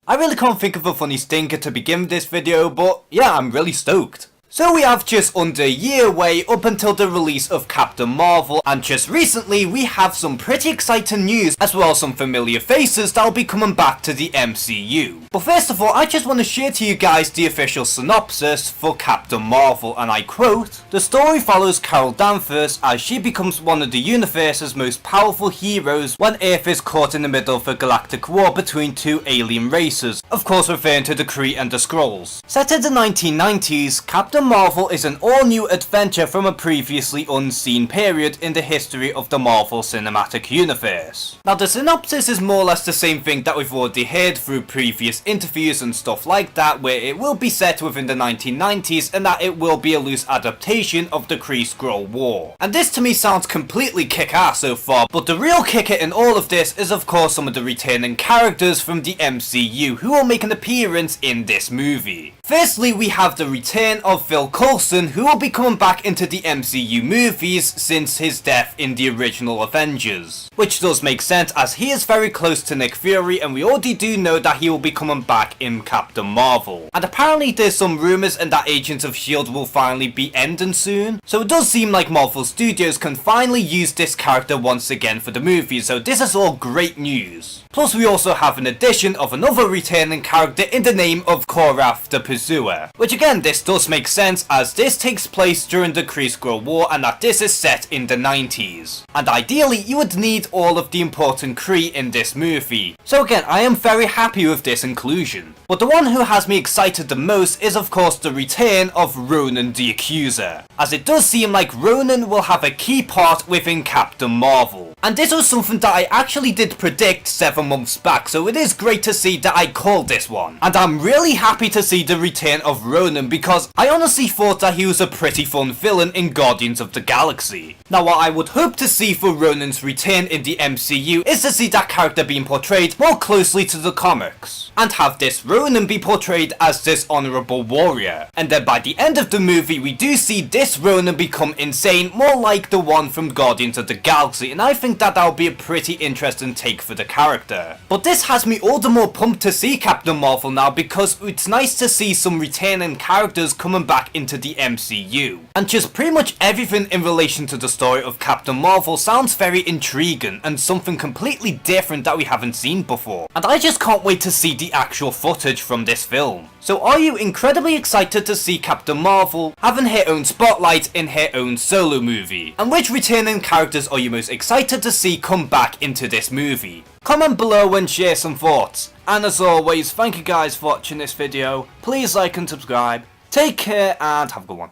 I really can't think of a funny stinker to begin this video, but yeah, I'm really stoked. So we have just under a year away up until the release of Captain Marvel, and just recently we have some pretty exciting news as well as some familiar faces that'll be coming back to the MCU. But first of all, I just want to share to you guys the official synopsis for Captain Marvel, and I quote, "The story follows Carol Danvers as she becomes one of the universe's most powerful heroes when Earth is caught in the middle of a galactic war between two alien races," of course referring to the Kree and the Skrulls. Set in the 1990s, Captain Marvel is an all-new adventure from a previously unseen period in the history of the Marvel Cinematic Universe. Now the synopsis is more or less the same thing that we've already heard through previous interviews and stuff like that, where it will be set within the 1990s and that it will be a loose adaptation of the Kree-Skrull War. And this to me sounds completely kick-ass so far, but the real kicker in all of this is of course some of the returning characters from the MCU who will make an appearance in this movie. Firstly, we have the return of Phil Coulson, who will be coming back into the MCU movies since his death in the original Avengers. Which does make sense as he is very close to Nick Fury, and we already do know that he will be coming back in Captain Marvel. And apparently there's some rumours and that Agents of S.H.I.E.L.D. will finally be ending soon. So it does seem like Marvel Studios can finally use this character once again for the movie, so this is all great news. Plus we also have an addition of another returning character in the name of Korath the Pursuer. Which again, this does make sense as this takes place during the Kree-Skrull War and that this is set in the 90s. And ideally you would need all of the important Kree in this movie. So again, I am very happy with this inclusion. But the one who has me excited the most is of course the return of Ronan the Accuser, as it does seem like Ronan will have a key part within Captain Marvel. And this was something that I actually did predict 7 months back, so it is great to see that I called this one. And I'm really happy to see the return of Ronan because I honestly thought that he was a pretty fun villain in Guardians of the Galaxy. Now what I would hope to see for Ronan's return in the MCU is to see that character being portrayed more closely to the comics, and have this Ronan be portrayed as this honourable warrior. And then by the end of the movie we do see this Ronan become insane, more like the one from Guardians of the Galaxy, and I think that will be a pretty interesting take for the character. But this has me all the more pumped to see Captain Marvel now because it's nice to see some returning characters coming back into the MCU. And just pretty much everything in relation to the story of Captain Marvel sounds very intriguing and something completely different that we haven't seen before. And I just can't wait to see the actual footage from this film. So are you incredibly excited to see Captain Marvel having her own spotlight in her own solo movie? And which returning characters are you most excited to see come back into this movie? Comment below and share some thoughts. And as always, thank you guys for watching this video. Please like and subscribe. Take care and have a good one.